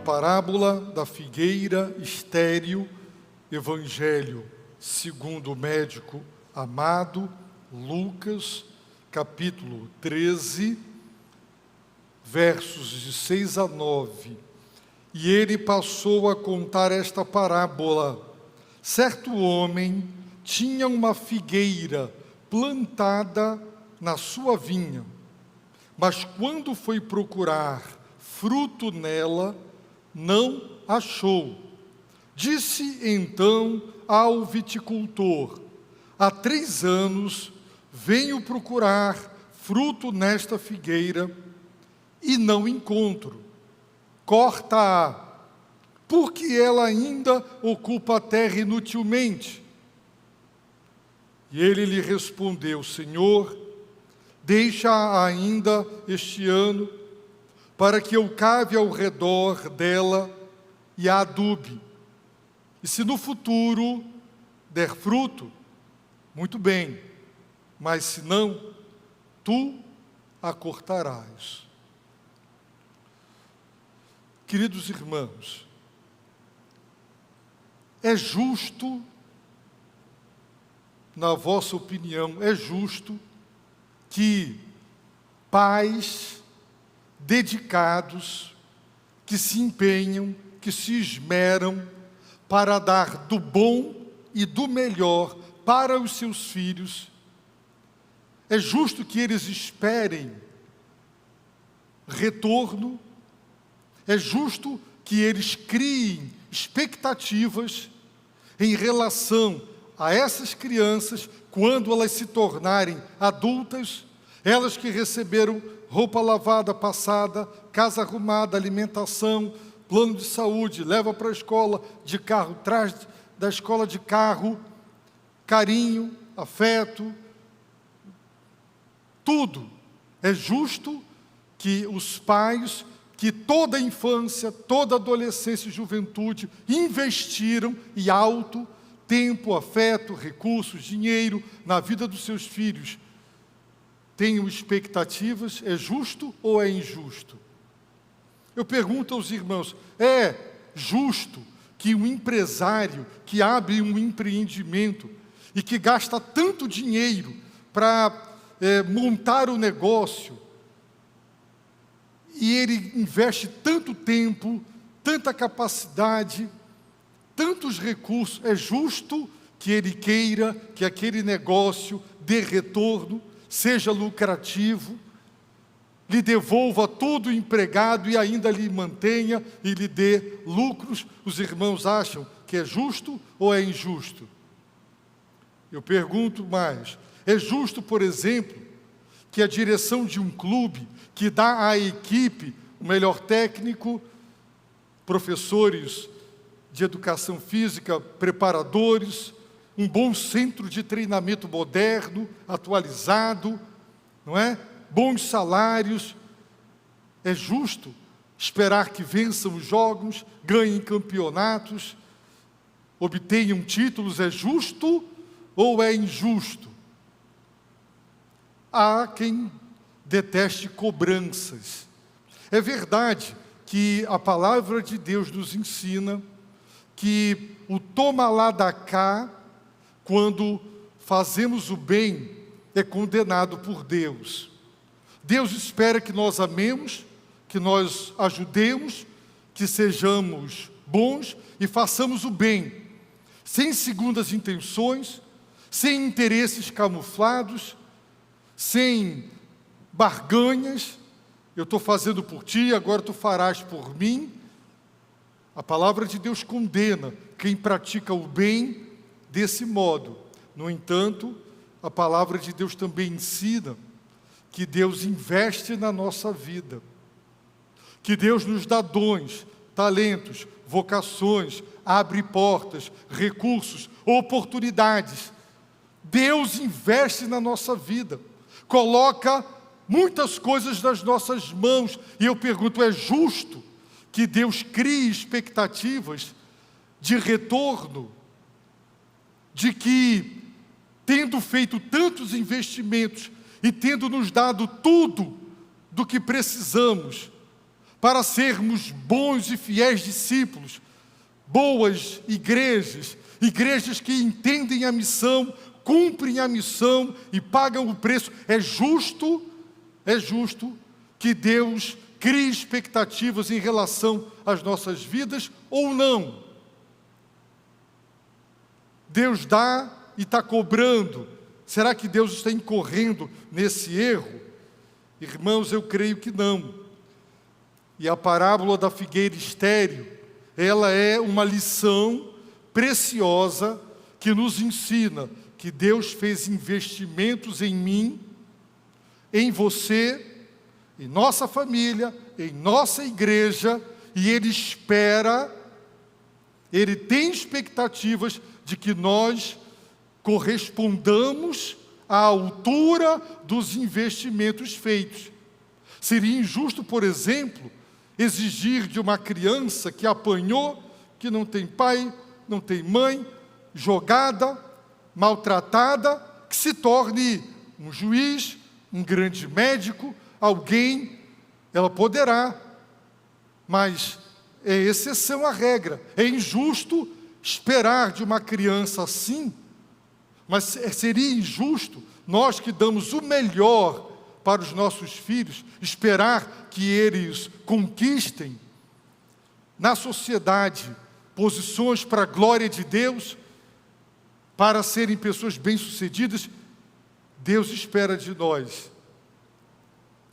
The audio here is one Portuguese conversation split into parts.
parábola da figueira estéril, Evangelho segundo o médico amado, Lucas, capítulo 13, versos de 6 a 9. E ele passou a contar esta parábola. Certo homem tinha uma figueira plantada na sua vinha, mas quando foi procurar fruto nela, não achou. Disse então ao viticultor: há 3 anos venho procurar fruto nesta figueira e não encontro. Corta-a, porque ela ainda ocupa a terra inutilmente. E ele lhe respondeu: Senhor, deixa ainda este ano, para que eu cave ao redor dela e a adube. E se no futuro der fruto, muito bem, mas se não, tu a cortarás. Queridos irmãos, é justo, na vossa opinião, é justo que pais dedicados, que se empenham, que se esmeram para dar do bom e do melhor para os seus filhos, é justo que eles esperem retorno, é justo que eles criem expectativas em relação a essas crianças quando elas se tornarem adultas, elas que receberam roupa lavada, passada, casa arrumada, alimentação, plano de saúde, leva para a escola de carro, traz da escola de carro, carinho, afeto, tudo. É justo que os pais, que toda a infância, toda a adolescência e juventude investiram e alto tempo, afeto, recursos, dinheiro na vida dos seus filhos, tenham expectativas. É justo ou é injusto? Eu pergunto aos irmãos, é justo que um empresário que abre um empreendimento e que gasta tanto dinheiro para montar o negócio, e ele investe tanto tempo, tanta capacidade, tantos recursos, é justo que ele queira que aquele negócio dê retorno, seja lucrativo, lhe devolva todo o empregado e ainda lhe mantenha e lhe dê lucros? Os irmãos acham que é justo ou é injusto? Eu pergunto mais, é justo, por exemplo, que a direção de um clube, que dá à equipe o melhor técnico, professores de educação física, preparadores, um bom centro de treinamento moderno, atualizado, não é? Bons salários, é justo esperar que vençam os jogos, ganhem campeonatos, obtenham títulos? É justo ou é injusto? Há quem deteste cobranças. É verdade que a palavra de Deus nos ensina que o toma lá da cá, quando fazemos o bem, é condenado por Deus. Deus espera que nós amemos, que nós ajudemos, que sejamos bons e façamos o bem, sem segundas intenções, sem interesses camuflados, sem barganhas. Eu estou fazendo por ti, agora tu farás por mim. A palavra de Deus condena quem pratica o bem desse modo. No entanto, a palavra de Deus também ensina que Deus investe na nossa vida, que Deus nos dá dons, talentos, vocações, abre portas, recursos, oportunidades. Deus investe na nossa vida, coloca muitas coisas nas nossas mãos, e eu pergunto, é justo que Deus crie expectativas de retorno, de que, tendo feito tantos investimentos e tendo nos dado tudo do que precisamos para sermos bons e fiéis discípulos, boas igrejas, igrejas que entendem a missão, cumprem a missão e pagam o preço. É justo que Deus crie expectativas em relação às nossas vidas ou não? Deus dá e está cobrando. Será que Deus está incorrendo nesse erro? Irmãos, eu creio que não. E a parábola da figueira estéril, ela é uma lição preciosa que nos ensina que Deus fez investimentos em mim, em você, em nossa família, em nossa igreja, e Ele tem expectativas de que nós correspondamos à altura dos investimentos feitos. Seria injusto, por exemplo, exigir de uma criança que apanhou, que não tem pai, não tem mãe, jogada, maltratada, que se torne um juiz, um grande médico, alguém. Ela poderá, mas é exceção à regra. É injusto esperar de uma criança assim, mas seria injusto nós que damos o melhor para os nossos filhos, esperar que eles conquistem na sociedade posições para a glória de Deus, para serem pessoas bem-sucedidas. Deus espera de nós,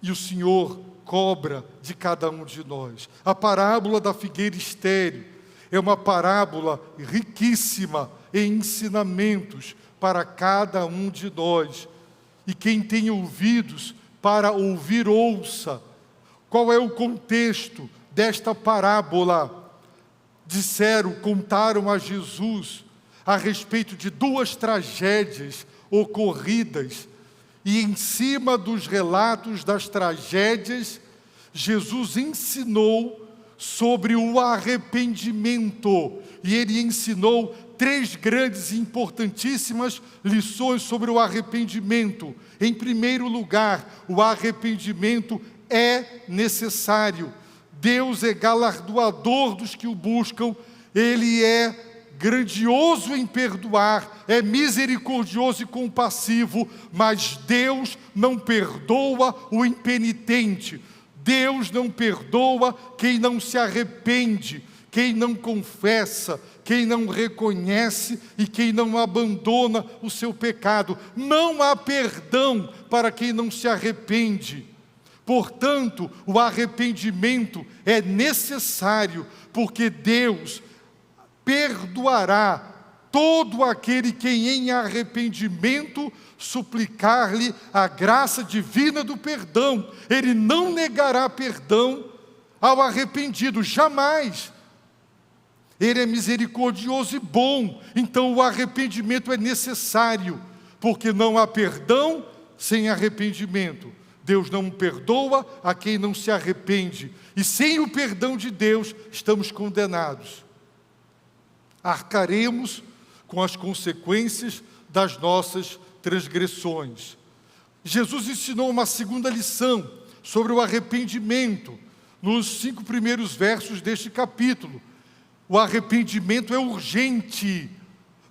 e o Senhor cobra de cada um de nós. A parábola da figueira estéril é uma parábola riquíssima em ensinamentos para cada um de nós. E quem tem ouvidos para ouvir, ouça. Qual é o contexto desta parábola? Contaram a Jesus a respeito de duas tragédias ocorridas, e em cima dos relatos das tragédias, Jesus ensinou sobre o arrependimento, e Ele ensinou 3 grandes e importantíssimas lições sobre o arrependimento. Em primeiro lugar, o arrependimento é necessário. Deus é galardoador dos que o buscam, Ele é grandioso em perdoar, é misericordioso e compassivo, mas Deus não perdoa o impenitente. Deus não perdoa quem não se arrepende, quem não confessa, quem não reconhece e quem não abandona o seu pecado. Não há perdão para quem não se arrepende. Portanto, o arrependimento é necessário, porque Deus perdoará todo aquele que em arrependimento suplicar-lhe a graça divina do perdão. Ele não negará perdão ao arrependido, jamais. Ele é misericordioso e bom, então o arrependimento é necessário, porque não há perdão sem arrependimento. Deus não perdoa a quem não se arrepende, e sem o perdão de Deus estamos condenados. Arcaremos com as consequências das nossas transgressões. Jesus ensinou uma segunda lição sobre o arrependimento, nos 5 primeiros versos deste capítulo. O arrependimento é urgente,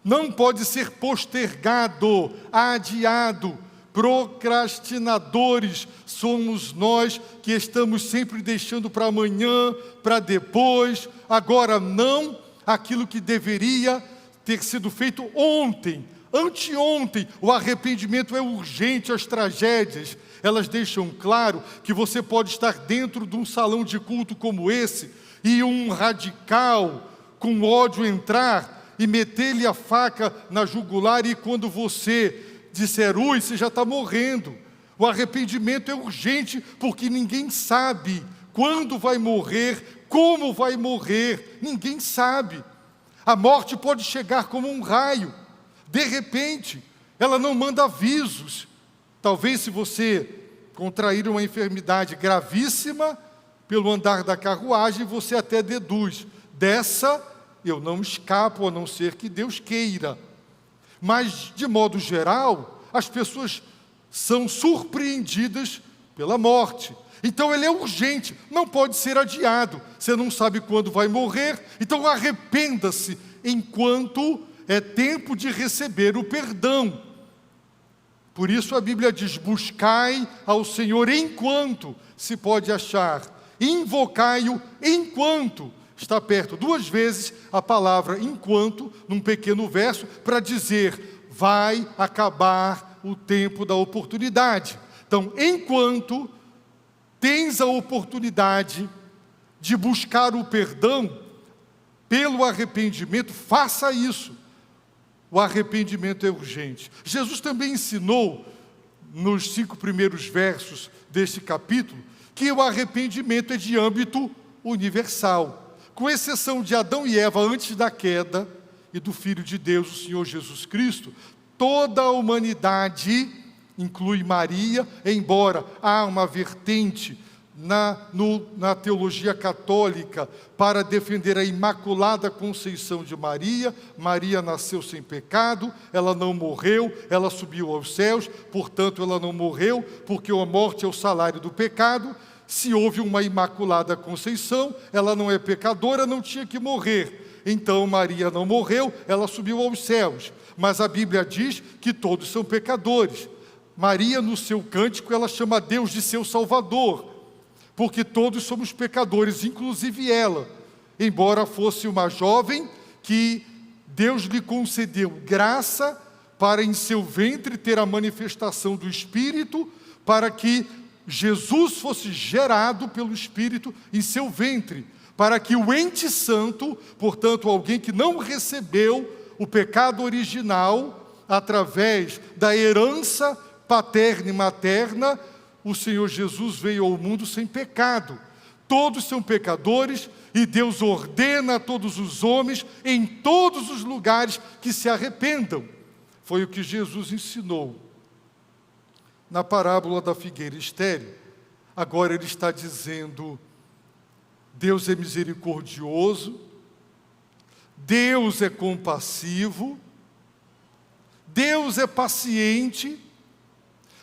não pode ser postergado, adiado. Procrastinadores somos nós que estamos sempre deixando para amanhã, para depois, agora não. Aquilo que deveria ter sido feito ontem, anteontem. O arrependimento é urgente. As tragédias, elas deixam claro que você pode estar dentro de um salão de culto como esse, e um radical com ódio entrar e meter-lhe a faca na jugular, e quando você disser ui, você já está morrendo. O arrependimento é urgente, porque ninguém sabe quando vai morrer, como vai morrer, ninguém sabe. A morte pode chegar como um raio, de repente. Ela não manda avisos. Talvez, se você contrair uma enfermidade gravíssima, pelo andar da carruagem, você até deduz: dessa eu não escapo, a não ser que Deus queira. Mas, de modo geral, as pessoas são surpreendidas pela morte. Então ele é urgente, não pode ser adiado. Você não sabe quando vai morrer, então arrependa-se enquanto é tempo de receber o perdão. Por isso a Bíblia diz: buscai ao Senhor enquanto se pode achar, invocai-o enquanto está perto. 2 vezes a palavra enquanto, num pequeno verso, para dizer: vai acabar o tempo da oportunidade. Então, enquanto tens a oportunidade de buscar o perdão pelo arrependimento, faça isso. O arrependimento é urgente. Jesus também ensinou, nos 5 primeiros versos deste capítulo, que o arrependimento é de âmbito universal. Com exceção de Adão e Eva antes da queda e do Filho de Deus, o Senhor Jesus Cristo, toda a humanidade, inclui Maria, embora há uma vertente na teologia católica para defender a Imaculada Conceição de Maria. Maria nasceu sem pecado, ela não morreu, ela subiu aos céus, portanto ela não morreu, porque a morte é o salário do pecado. Se houve uma Imaculada Conceição, ela não é pecadora, não tinha que morrer. Então Maria não morreu, ela subiu aos céus. Mas a Bíblia diz que todos são pecadores. Maria, no seu cântico, ela chama Deus de seu Salvador, porque todos somos pecadores, inclusive ela. Embora fosse uma jovem que Deus lhe concedeu graça para em seu ventre ter a manifestação do Espírito, para que Jesus fosse gerado pelo Espírito em seu ventre, para que o ente santo, portanto alguém que não recebeu o pecado original, através da herança paterna e materna, o Senhor Jesus veio ao mundo sem pecado. Todos são pecadores e Deus ordena a todos os homens, em todos os lugares, que se arrependam. Foi o que Jesus ensinou na parábola da figueira estéril. Agora ele está dizendo: Deus é misericordioso, Deus é compassivo, Deus é paciente,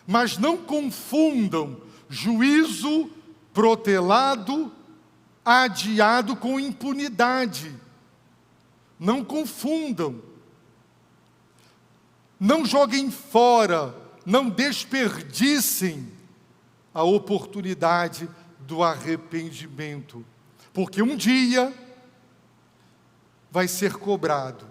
mas não confundam juízo protelado, adiado com impunidade. Não confundam. Não joguem fora, não desperdicem a oportunidade do arrependimento, porque um dia vai ser cobrado.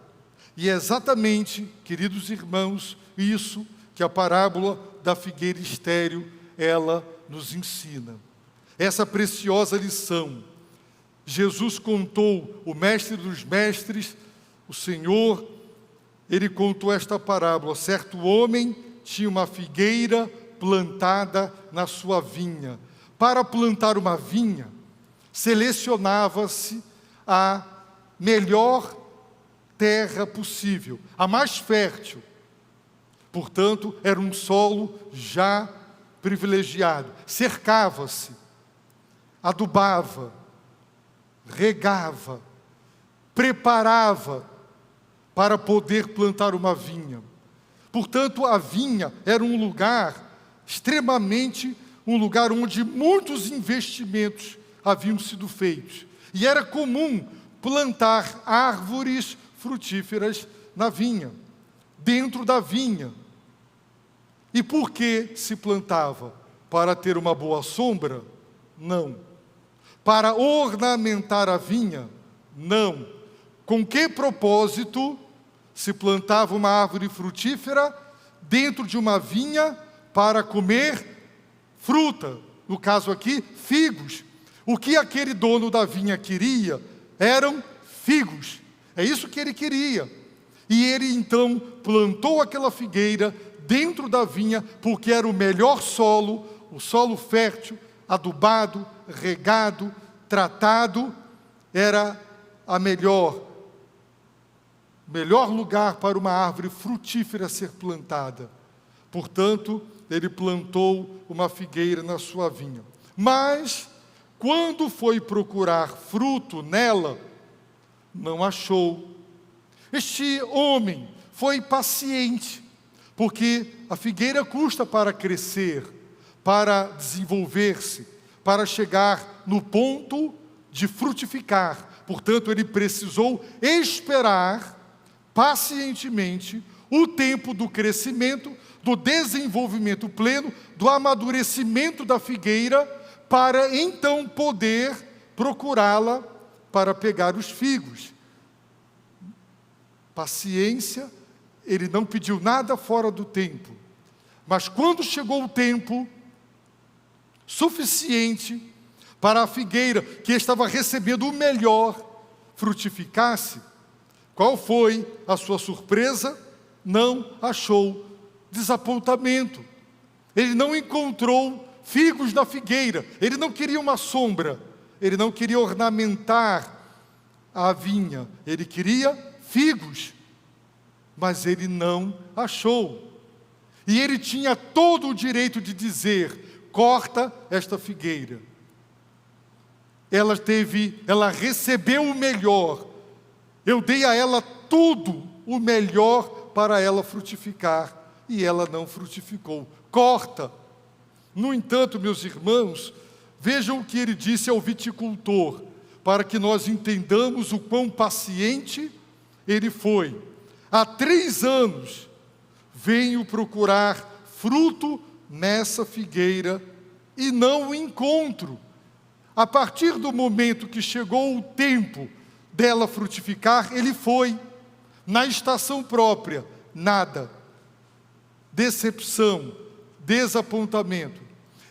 E é exatamente, queridos irmãos, isso que a parábola da figueira estéril, ela nos ensina. Essa preciosa lição. Jesus contou, o mestre dos mestres, o Senhor, ele contou esta parábola. Certo homem tinha uma figueira plantada na sua vinha. Para plantar uma vinha, selecionava-se a melhor terra possível, a mais fértil. Portanto, era um solo já privilegiado. Cercava-se, adubava, regava, preparava para poder plantar uma vinha. Portanto, a vinha era um lugar extremamente, um lugar onde muitos investimentos haviam sido feitos. E era comum plantar árvores frutíferas na vinha, dentro da vinha. E por que se plantava? Para ter uma boa sombra? Não. Para ornamentar a vinha? Não. Com que propósito se plantava uma árvore frutífera dentro de uma vinha? Para comer fruta, no caso aqui, figos. O que aquele dono da vinha queria eram figos. É isso que ele queria. E ele então plantou aquela figueira dentro da vinha, porque era o melhor solo, o solo fértil, adubado, regado, tratado, era a melhor lugar para uma árvore frutífera ser plantada. Portanto, ele plantou uma figueira na sua vinha. Mas, quando foi procurar fruto nela, não achou. Este homem foi paciente, porque a figueira custa para crescer, para desenvolver-se, para chegar no ponto de frutificar. Portanto, ele precisou esperar pacientemente o tempo do crescimento, do desenvolvimento pleno, do amadurecimento da figueira, para então poder procurá-la para pegar os figos. Paciência, ele não pediu nada fora do tempo. Mas quando chegou o tempo suficiente para a figueira, que estava recebendo o melhor, frutificasse, qual foi a sua surpresa? Não achou. Desapontamento. Ele não encontrou figos na figueira. Ele não queria uma sombra. Ele não queria ornamentar a vinha. Ele queria figos. Mas ele não achou. E ele tinha todo o direito de dizer: corta esta figueira. Ela recebeu o melhor. Eu dei a ela tudo o melhor para ela frutificar. E ela não frutificou. Corta. No entanto, meus irmãos, vejam o que ele disse ao viticultor, para que nós entendamos o quão paciente ele foi. Há 3 anos venho procurar fruto nessa figueira e não o encontro. A partir do momento que chegou o tempo dela frutificar, ele foi. Na estação própria, nada. Decepção, desapontamento.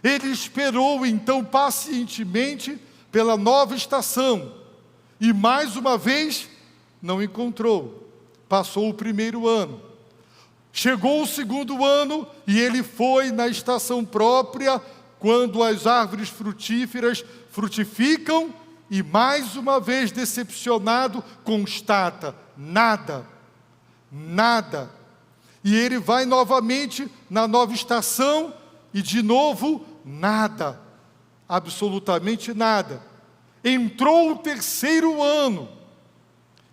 Ele esperou então pacientemente pela nova estação e mais uma vez não encontrou. Passou o 1º ano. Chegou o 2º ano e ele foi na estação própria, quando as árvores frutíferas frutificam, e mais uma vez decepcionado, constata: nada, nada. E ele vai novamente na nova estação e de novo nada, absolutamente nada. Entrou o 3º ano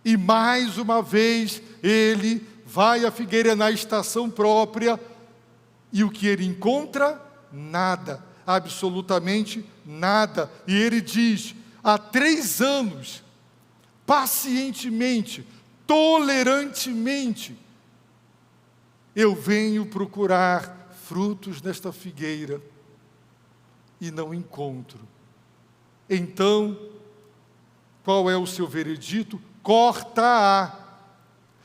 e mais uma vez ele vai à figueira na estação própria e o que ele encontra? Nada, absolutamente nada. E ele diz: há 3 anos, pacientemente, tolerantemente, eu venho procurar frutos nesta figueira e não encontro. Então, qual é o seu veredito? Corta-a.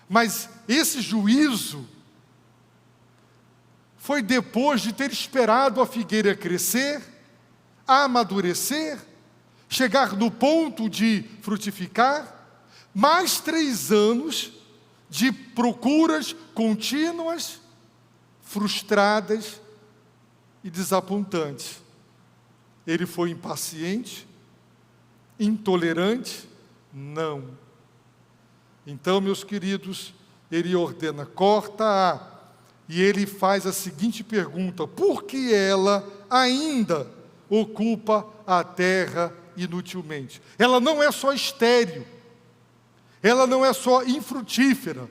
Mas esse juízo foi depois de ter esperado a figueira crescer, amadurecer, chegar no ponto de frutificar, mais 3 anos de procuras contínuas, frustradas e desapontantes. Ele foi impaciente, intolerante? Não. Então, meus queridos, ele ordena: corta-a. E ele faz a seguinte pergunta: por que ela ainda ocupa a terra inutilmente? Ela não é só estéril, ela não é só infrutífera,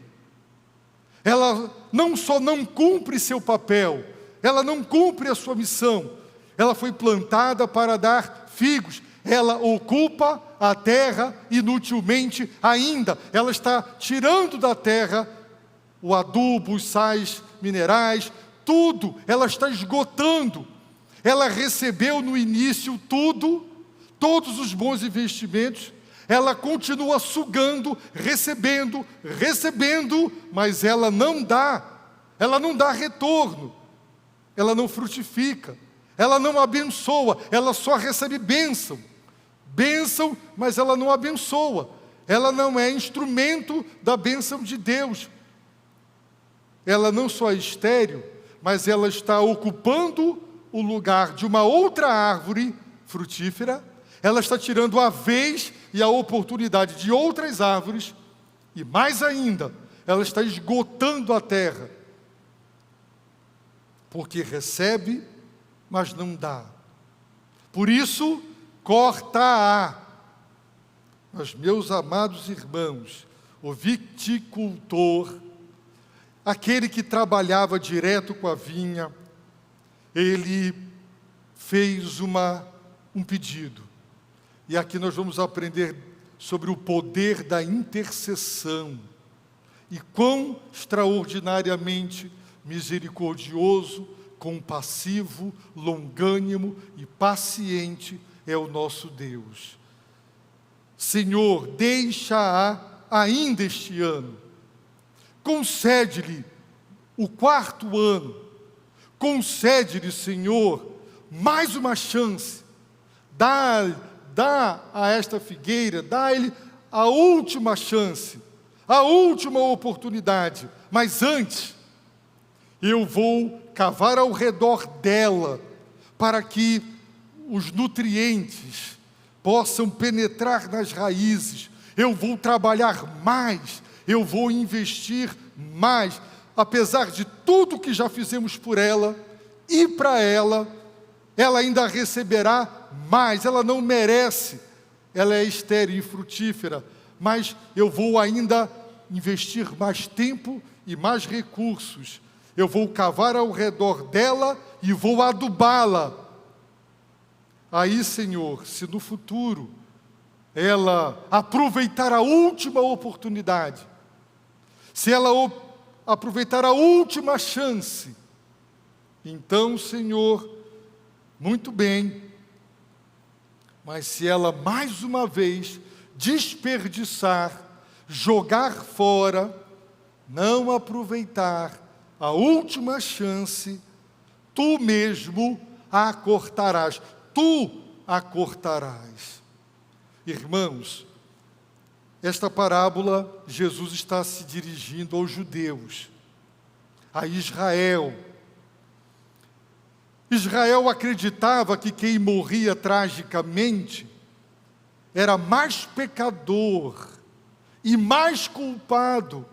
ela não só não cumpre seu papel, ela não cumpre a sua missão. Ela foi plantada para dar figos. Ela ocupa a terra inutilmente ainda. Ela está tirando da terra o adubo, os sais minerais, tudo. Ela está esgotando. Ela recebeu no início tudo, todos os bons investimentos. Ela continua sugando, recebendo, mas ela não dá retorno. Ela não frutifica, ela não abençoa, ela só recebe bênção. Bênção, mas ela não abençoa. Ela não é instrumento da bênção de Deus. Ela não só é estéril, mas ela está ocupando o lugar de uma outra árvore frutífera. Ela está tirando a vez e a oportunidade de outras árvores. E mais ainda, ela está esgotando a terra. Porque recebe, mas não dá. Por isso, corta-a. Mas, meus amados irmãos, o viticultor, aquele que trabalhava direto com a vinha, ele fez uma um pedido. E aqui nós vamos aprender sobre o poder da intercessão e quão extraordinariamente misericordioso, compassivo, longânimo e paciente é o nosso Deus. Senhor, deixa-a ainda este ano. Concede-lhe o 4º ano. Concede-lhe, Senhor, mais uma chance. Dá a esta figueira, dá-lhe a última chance, a última oportunidade. Mas antes, eu vou cavar ao redor dela, para que os nutrientes possam penetrar nas raízes. Eu vou trabalhar mais, eu vou investir mais, apesar de tudo que já fizemos por ela, e para ela ainda receberá mais. Ela não merece, ela é estéril e frutífera, mas eu vou ainda investir mais tempo e mais recursos. Eu vou cavar ao redor dela e vou adubá-la. Aí, Senhor, se no futuro ela aproveitar a última oportunidade, se ela aproveitar a última chance, então, Senhor, muito bem. Mas se ela mais uma vez desperdiçar, jogar fora, não aproveitar a última chance, tu mesmo a cortarás. Tu a cortarás. Irmãos, esta parábola, Jesus está se dirigindo aos judeus, a Israel. Israel acreditava que quem morria tragicamente era mais pecador e mais culpado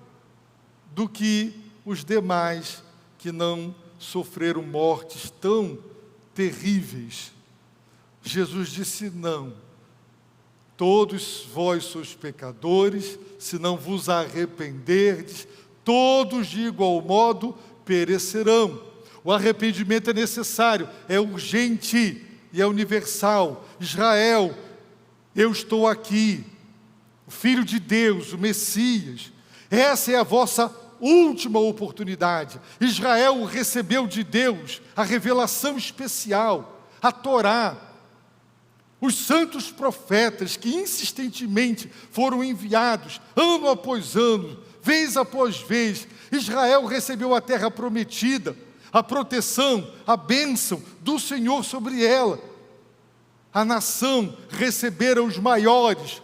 do que os demais que não sofreram mortes tão terríveis. Jesus disse: não, todos vós sois pecadores, se não vos arrependerdes, todos de igual modo perecerão. O arrependimento é necessário, é urgente e é universal. Israel, eu estou aqui, o Filho de Deus, o Messias, essa é a vossa última oportunidade. Israel recebeu de Deus a revelação especial, a Torá, os santos profetas que insistentemente foram enviados, ano após ano, vez após vez. Israel recebeu a terra prometida, a proteção, a bênção do Senhor sobre ela. A nação recebera os maiores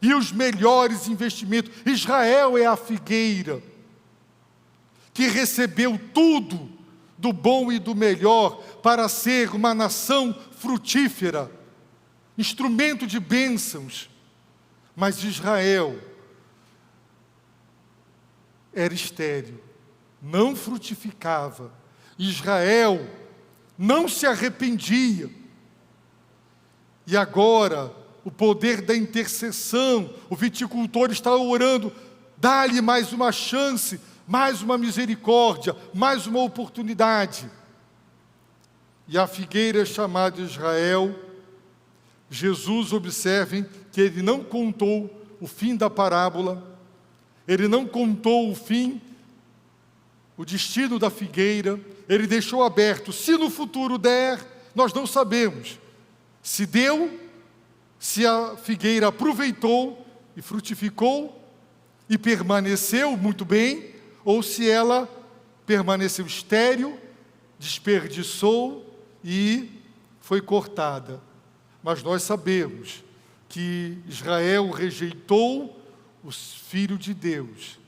e os melhores investimentos. Israel é a figueira que recebeu tudo do bom e do melhor para ser uma nação frutífera, instrumento de bênçãos. Mas Israel era estéril, não frutificava. Israel não se arrependia. E agora, o poder da intercessão, o viticultor está orando: dá-lhe mais uma chance, mais uma misericórdia, mais uma oportunidade. E a figueira chamada Israel, Jesus, observem que ele não contou o fim da parábola, ele não contou o fim, o destino da figueira, ele deixou aberto. Se no futuro der, nós não sabemos. Se deu, se a figueira aproveitou e frutificou e permaneceu muito bem, ou se ela permaneceu estéril, desperdiçou e foi cortada. Mas nós sabemos que Israel rejeitou os filhos de Deus.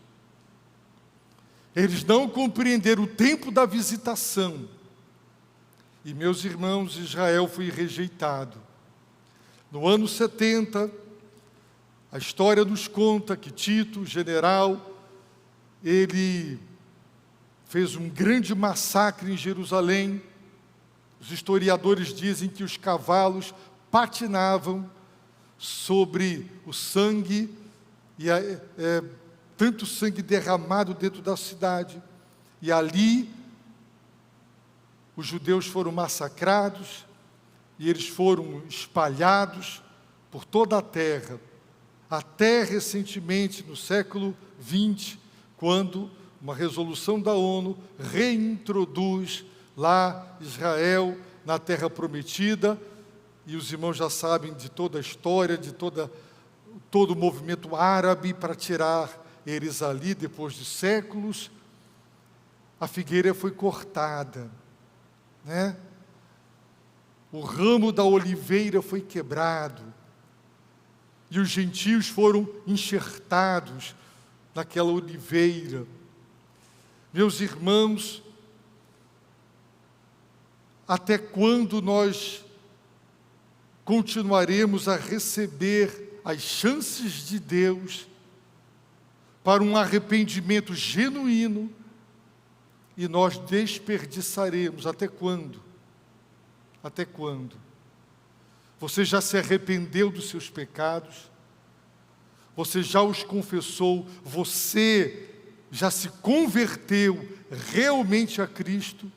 Eles não compreenderam o tempo da visitação. E, meus irmãos, Israel foi rejeitado. No ano 70, a história nos conta que Tito, general, ele fez um grande massacre em Jerusalém. Os historiadores dizem que os cavalos patinavam sobre o sangue, e tanto sangue derramado dentro da cidade. E ali os judeus foram massacrados, e eles foram espalhados por toda a terra, até recentemente, no século XX, quando uma resolução da ONU reintroduz lá Israel na Terra Prometida, e os irmãos já sabem de toda a história, de todo o movimento árabe para tirar eles ali, depois de séculos. A figueira foi cortada, né? O ramo da oliveira foi quebrado, e os gentios foram enxertados naquela oliveira. Meus irmãos, até quando nós continuaremos a receber as chances de Deus para um arrependimento genuíno e nós desperdiçaremos? Até quando? Até quando? Você já se arrependeu dos seus pecados? Você já os confessou? Você já se converteu realmente a Cristo?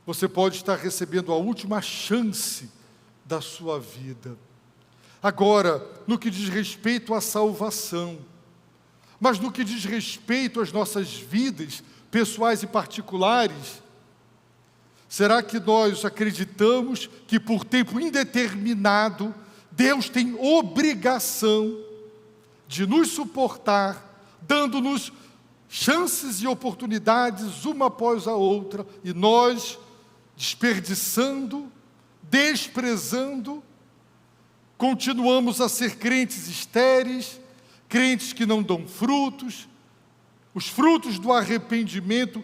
Você pode estar recebendo a última chance da sua vida. Agora, no que diz respeito à salvação, mas no que diz respeito às nossas vidas pessoais e particulares, será que nós acreditamos que por tempo indeterminado Deus tem obrigação de nos suportar, dando-nos chances e oportunidades uma após a outra, e nós desperdiçando, desprezando, continuamos a ser crentes estéreis, crentes que não dão frutos, os frutos do arrependimento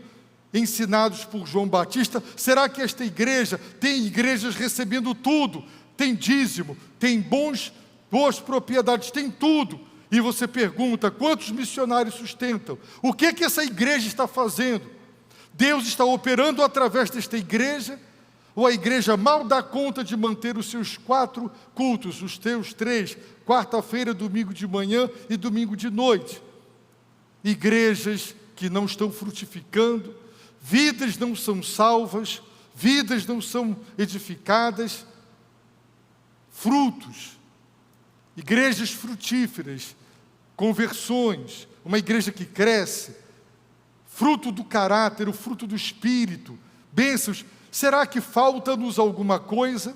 ensinados por João Batista? Será que esta igreja tem igrejas recebendo tudo? Tem dízimo, tem boas propriedades, tem tudo. E você pergunta, quantos missionários sustentam? O que essa igreja está fazendo? Deus está operando através desta igreja? Ou a igreja mal dá conta de manter os seus 4 cultos, os teus 3, quarta-feira, domingo de manhã e domingo de noite? Igrejas que não estão frutificando, vidas não são salvas, vidas não são edificadas, frutos, igrejas frutíferas, conversões, uma igreja que cresce, fruto do caráter, o fruto do Espírito, bênçãos. Será que falta-nos alguma coisa?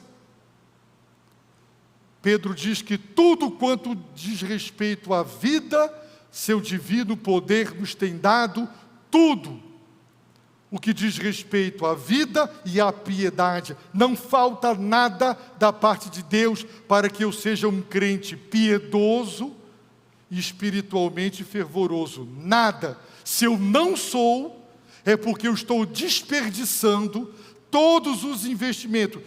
Pedro diz que tudo quanto diz respeito à vida, seu divino poder nos tem dado, tudo o que diz respeito à vida e à piedade. Não falta nada da parte de Deus para que eu seja um crente piedoso e espiritualmente fervoroso. Nada. Se eu não sou, é porque eu estou desperdiçando todos os investimentos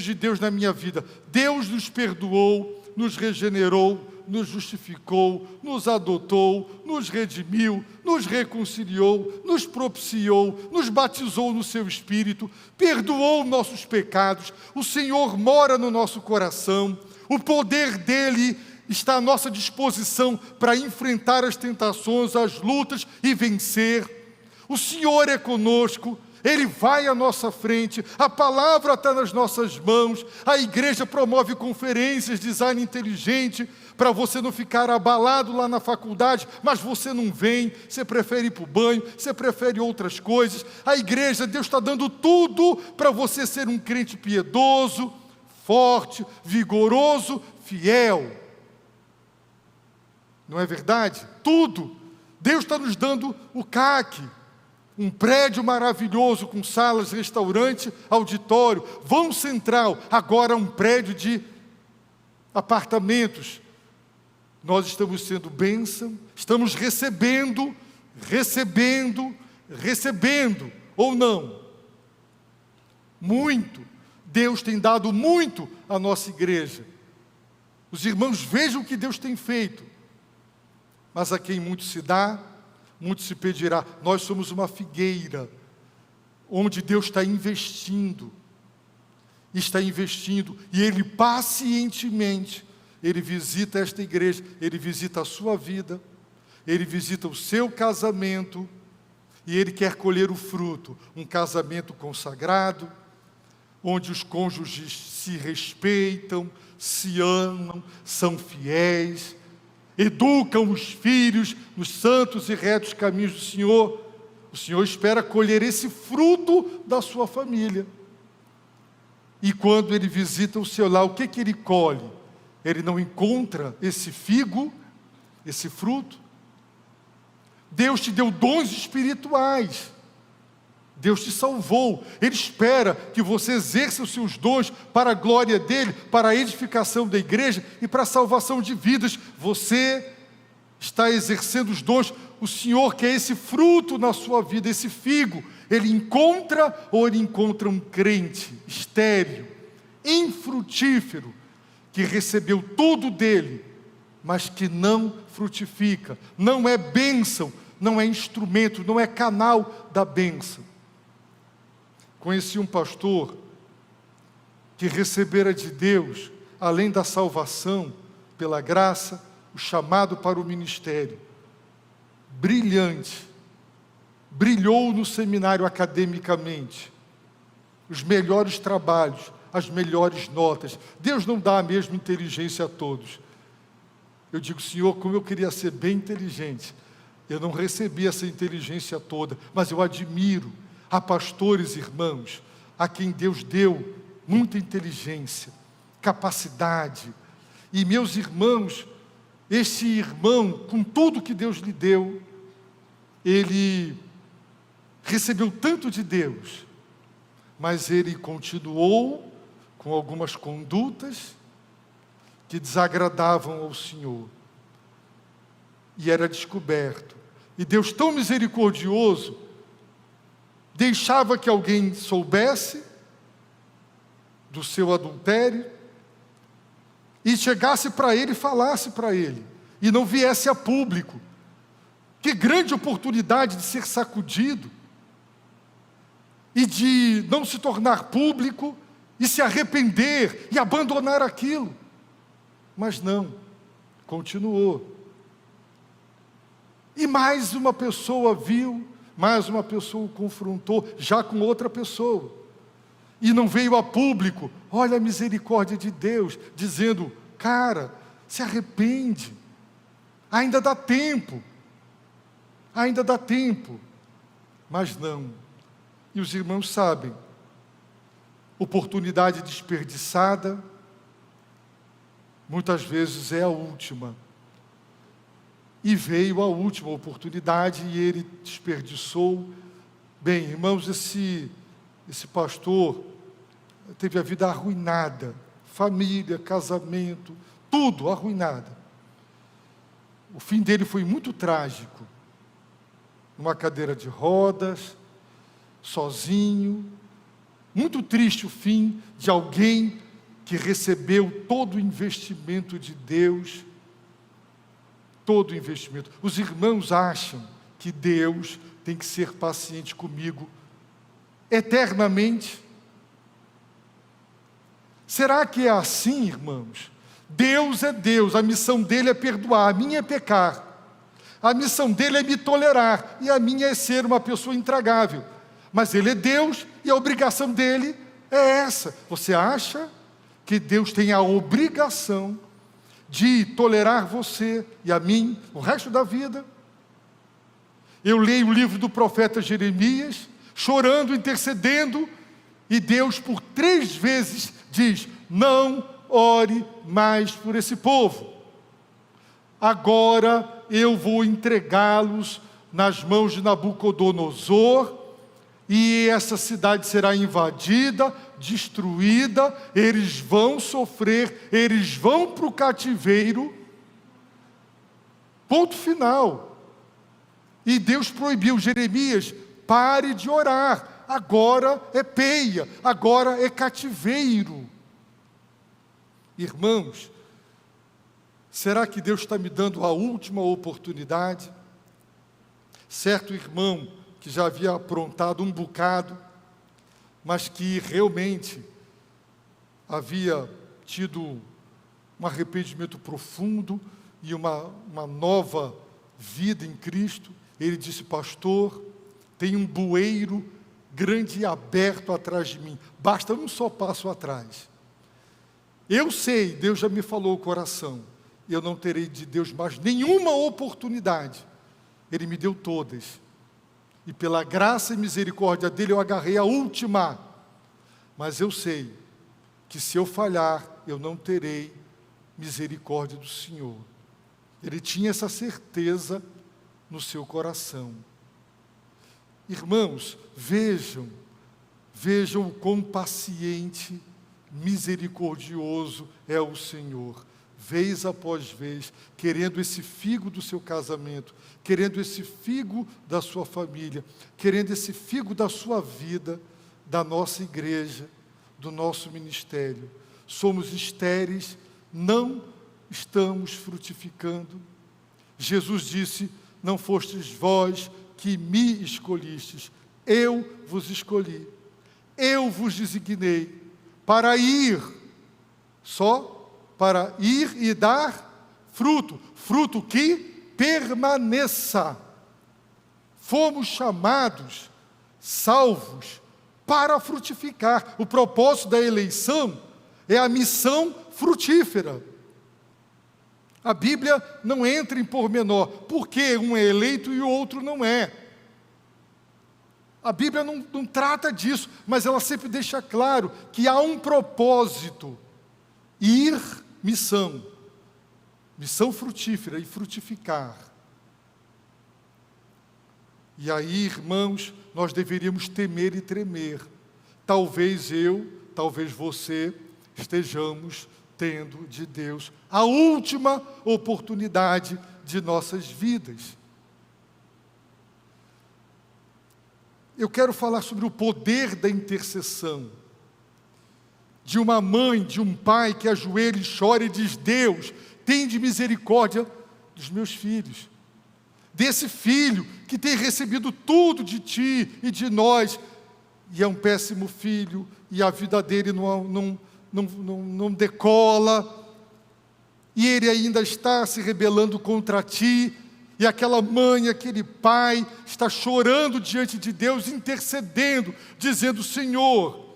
de Deus na minha vida. Deus nos perdoou, nos regenerou, nos justificou, nos adotou, nos redimiu, nos reconciliou, nos propiciou, nos batizou no seu Espírito, perdoou nossos pecados. O Senhor mora no nosso coração, o poder dEle está à nossa disposição para enfrentar as tentações, as lutas e vencer. O Senhor é conosco, Ele vai à nossa frente, a palavra está nas nossas mãos, a igreja promove conferências, design inteligente, para você não ficar abalado lá na faculdade, mas você não vem, você prefere ir para o banho, você prefere outras coisas. A igreja, Deus está dando tudo para você ser um crente piedoso, forte, vigoroso, fiel. Não é verdade? Tudo. Deus está nos dando o CAC, um prédio maravilhoso com salas, restaurante, auditório, vão central, agora um prédio de apartamentos. Nós estamos sendo bênção, estamos recebendo, ou não? Muito. Deus tem dado muito à nossa igreja. Os irmãos vejam o que Deus tem feito. Mas a quem muito se dá, muito se pedirá. Nós somos uma figueira, onde Deus está investindo, e Ele pacientemente, Ele visita esta igreja, Ele visita a sua vida, Ele visita o seu casamento, e Ele quer colher o fruto, um casamento consagrado, onde os cônjuges se respeitam, se amam, são fiéis, educam os filhos nos santos e retos caminhos do Senhor. O Senhor espera colher esse fruto da sua família. E quando Ele visita o seu lar, o que Ele colhe? Ele não encontra esse figo, esse fruto? Deus te deu dons espirituais. Deus te salvou. Ele espera que você exerça os seus dons para a glória dEle, para a edificação da igreja e para a salvação de vidas. Você está exercendo os dons. O Senhor quer esse fruto na sua vida, esse figo. Ele encontra um crente estéril, infrutífero, que recebeu tudo dele, mas que não frutifica, não é bênção, não é instrumento, não é canal da bênção. Conheci um pastor que recebera de Deus, além da salvação, pela graça, o chamado para o ministério. Brilhante, brilhou no seminário academicamente, os melhores trabalhos, as melhores notas. Deus não dá a mesma inteligência a todos. Eu digo, Senhor, como eu queria ser bem inteligente. Eu não recebi essa inteligência toda, mas eu admiro a pastores, irmãos, a quem Deus deu muita inteligência, capacidade. E meus irmãos, esse irmão, com tudo que Deus lhe deu, ele recebeu tanto de Deus, mas ele continuou com algumas condutas que desagradavam ao Senhor. E era descoberto. E Deus, tão misericordioso, deixava que alguém soubesse do seu adultério e chegasse para ele e falasse para ele, e não viesse a público. Que grande oportunidade de ser sacudido e de não se tornar público e se arrepender e abandonar aquilo. Mas não, continuou. E mais uma pessoa viu, mais uma pessoa o confrontou, já com outra pessoa. E não veio a público. Olha a misericórdia de Deus, dizendo, cara, se arrepende. Ainda dá tempo. Ainda dá tempo. Mas não. E os irmãos sabem, oportunidade desperdiçada, muitas vezes é a última. E veio a última oportunidade e ele desperdiçou. Bem, irmãos, esse pastor teve a vida arruinada, família, casamento, tudo arruinado. O fim dele foi muito trágico. Numa cadeira de rodas, sozinho. Muito triste o fim de alguém que recebeu todo o investimento de Deus. Todo o investimento. Os irmãos acham que Deus tem que ser paciente comigo eternamente. Será que é assim, irmãos? Deus é Deus, a missão dele é perdoar, a minha é pecar. A missão dele é me tolerar, e a minha é ser uma pessoa intragável. Mas ele é Deus, e a obrigação dele é essa. Você acha que Deus tem a obrigação de tolerar você e a mim o resto da vida? Eu leio o livro do profeta Jeremias, chorando, intercedendo, e Deus por 3 vezes diz, não ore mais por esse povo. Agora eu vou entregá-los nas mãos de Nabucodonosor, e essa cidade será invadida, destruída, eles vão sofrer, eles vão para o cativeiro. Ponto final. E Deus proibiu Jeremias, pare de orar, agora é peia, agora é cativeiro. Irmãos, será que Deus está me dando a última oportunidade? Certo irmão que já havia aprontado um bocado, mas que realmente havia tido um arrependimento profundo e uma nova vida em Cristo. Ele disse, pastor, tem um bueiro grande e aberto atrás de mim. Basta um só passo atrás. Eu sei, Deus já me falou o coração, eu não terei de Deus mais nenhuma oportunidade. Ele me deu todas. E pela graça e misericórdia dele eu agarrei a última. Mas eu sei que se eu falhar, eu não terei misericórdia do Senhor. Ele tinha essa certeza no seu coração. Irmãos, vejam o quão paciente, misericordioso é o Senhor. Vez após vez, querendo esse figo do seu casamento, querendo esse figo da sua família, querendo esse figo da sua vida, da nossa igreja, do nosso ministério. Somos estéreis, não estamos frutificando. Jesus disse: não fostes vós que me escolhistes, eu vos escolhi, eu vos designei para ir, só para ir e dar fruto, fruto que permaneça. Fomos chamados, salvos, para frutificar. O propósito da eleição é a missão frutífera. A Bíblia não entra em pormenor, porque um é eleito e o outro não é. A Bíblia não trata disso, mas ela sempre deixa claro que há um propósito: ir, missão frutífera e frutificar. E aí, irmãos, nós deveríamos temer e tremer. Talvez eu, talvez você, estejamos tendo de Deus a última oportunidade de nossas vidas. Eu quero falar sobre o poder da intercessão. De uma mãe, de um pai que ajoelha e chora e diz: Deus, tende misericórdia dos meus filhos. Desse filho que tem recebido tudo de ti e de nós, e é um péssimo filho, e a vida dele não decola, e ele ainda está se rebelando contra ti, e aquela mãe, aquele pai, está chorando diante de Deus, intercedendo, dizendo: Senhor,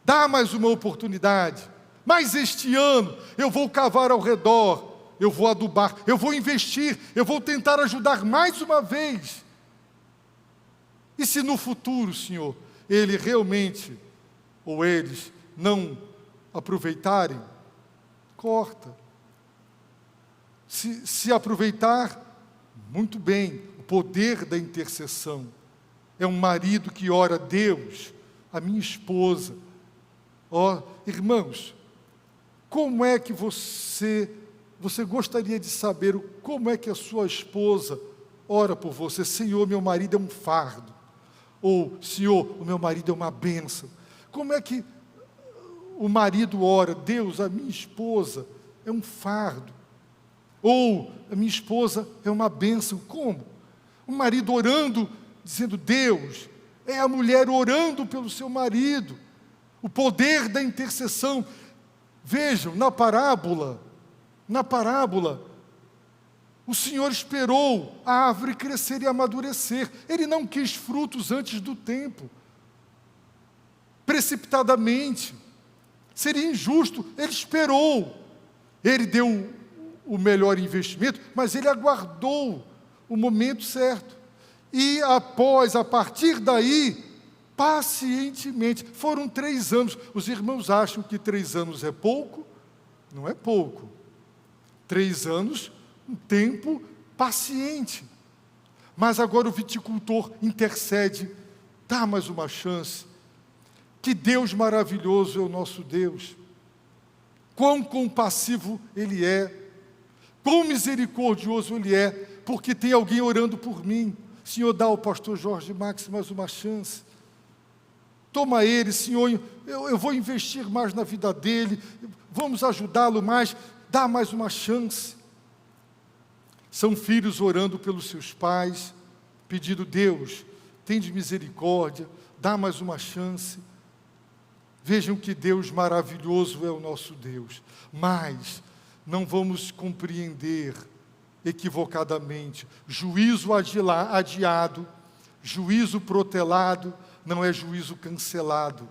dá mais uma oportunidade, mas este ano eu vou cavar ao redor, eu vou adubar, eu vou investir, eu vou tentar ajudar mais uma vez. E se no futuro, Senhor, ele realmente, ou eles, não aproveitarem, corta. Se aproveitar, muito bem. O poder da intercessão é um marido que ora: Deus, a minha esposa. Ó, irmãos, como é que você gostaria de saber como é que a sua esposa ora por você? Senhor, meu marido é um fardo. Ou, Senhor, o meu marido é uma bênção. Como é que o marido ora? Deus, a minha esposa é um fardo. Ou, a minha esposa é uma bênção. Como? O marido orando, dizendo: Deus, é a mulher orando pelo seu marido. O poder da intercessão. Vejam, na parábola, o Senhor esperou a árvore crescer e amadurecer. Ele não quis frutos antes do tempo, precipitadamente. Seria injusto. Ele esperou. Ele deu o melhor investimento, mas ele aguardou o momento certo. E a partir daí, pacientemente, foram 3 anos. Os irmãos acham que 3 anos é pouco? Não é pouco. 3 anos, um tempo paciente. Mas agora o viticultor intercede: dá mais uma chance. Que Deus maravilhoso é o nosso Deus. Quão compassivo Ele é. Quão misericordioso Ele é. Porque tem alguém orando por mim. Senhor, dá ao pastor Jorge Max mais uma chance. Toma ele, Senhor, eu vou investir mais na vida dele. Vamos ajudá-lo mais. Dá mais uma chance. São filhos orando pelos seus pais, pedindo: Deus, tende misericórdia, dá mais uma chance. Vejam que Deus maravilhoso é o nosso Deus. Mas não vamos compreender equivocadamente: juízo adiado, juízo protelado, não é juízo cancelado,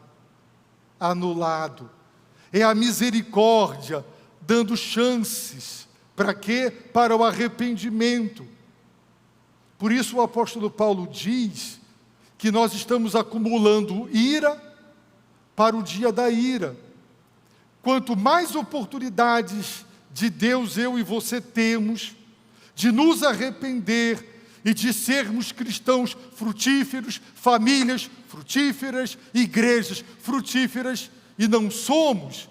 anulado. É a misericórdia dando chances. Para quê? Para o arrependimento. Por isso o apóstolo Paulo diz que nós estamos acumulando ira para o dia da ira. Quanto mais oportunidades de Deus eu e você temos, de nos arrepender e de sermos cristãos frutíferos, famílias frutíferas, igrejas frutíferas, e não somos,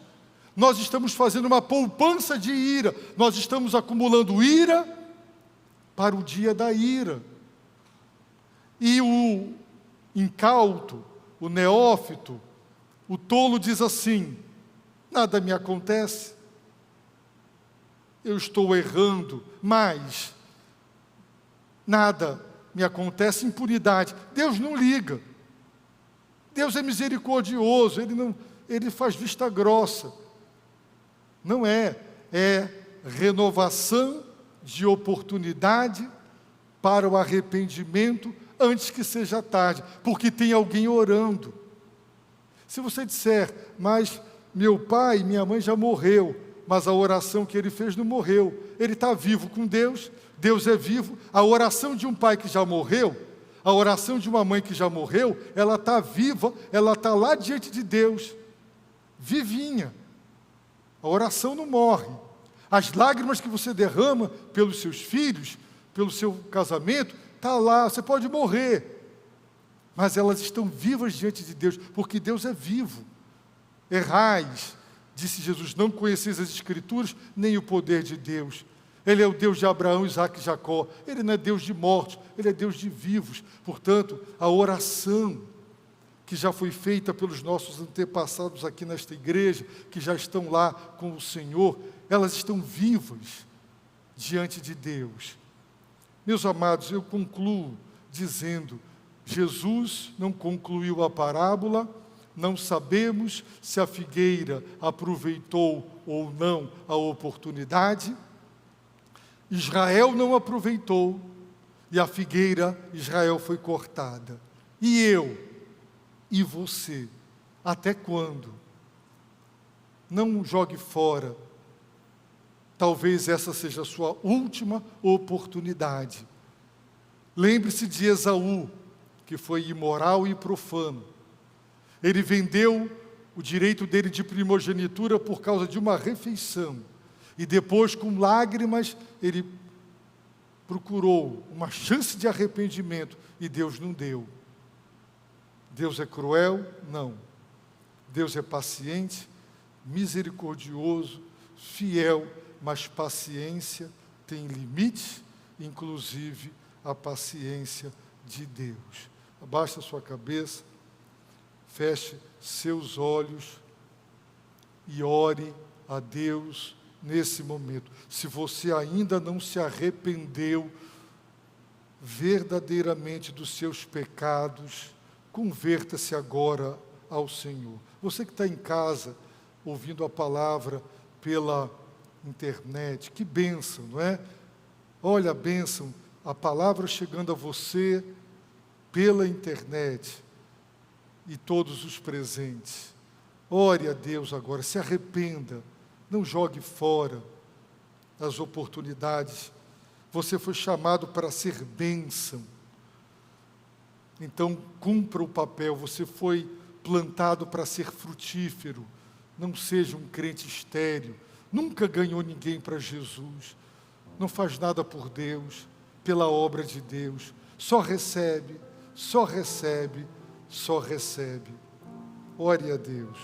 nós estamos fazendo uma poupança de ira, nós estamos acumulando ira para o dia da ira. E o incauto, o neófito, o tolo diz assim: nada me acontece, eu estou errando, mas nada me acontece, impunidade. Deus não liga. Deus é misericordioso, Ele faz vista grossa. Não é renovação de oportunidade para o arrependimento antes que seja tarde, porque tem alguém orando. Se você disser, mas meu pai e minha mãe já morreu, mas a oração que ele fez não morreu, ele está vivo com Deus, Deus é vivo. A oração de um pai que já morreu, a oração de uma mãe que já morreu, ela está viva, ela está lá diante de Deus, vivinha. A oração não morre. As lágrimas que você derrama pelos seus filhos, pelo seu casamento, está lá, você pode morrer, mas elas estão vivas diante de Deus, porque Deus é vivo. Errais, disse Jesus, não conheceis as Escrituras, nem o poder de Deus. Ele é o Deus de Abraão, Isaque e Jacó. Ele não é Deus de mortos, Ele é Deus de vivos. Portanto, a oração que já foi feita pelos nossos antepassados aqui nesta igreja, que já estão lá com o Senhor, elas estão vivas diante de Deus. Meus amados, eu concluo dizendo, Jesus não concluiu a parábola, não sabemos se a figueira aproveitou ou não a oportunidade. Israel não aproveitou e a figueira Israel foi cortada. E eu e você, até quando? Não jogue fora. Talvez essa seja a sua última oportunidade. Lembre-se de Esaú, que foi imoral e profano. Ele vendeu o direito dele de primogenitura por causa de uma refeição. E depois, com lágrimas, ele procurou uma chance de arrependimento e Deus não deu. Deus é cruel? Não. Deus é paciente, misericordioso, fiel, mas paciência tem limite, inclusive a paciência de Deus. Abaixe a sua cabeça, feche seus olhos e ore a Deus nesse momento. Se você ainda não se arrependeu verdadeiramente dos seus pecados, converta-se agora ao Senhor. Você que está em casa, ouvindo a palavra pela internet, que bênção, não é? Olha a bênção, a palavra chegando a você pela internet e todos os presentes. Ore a Deus agora, se arrependa, não jogue fora as oportunidades. Você foi chamado para ser bênção. Então, cumpra o papel, você foi plantado para ser frutífero. Não seja um crente estéril, nunca ganhou ninguém para Jesus, não faz nada por Deus, pela obra de Deus, só recebe, só recebe, só recebe. Ore a Deus.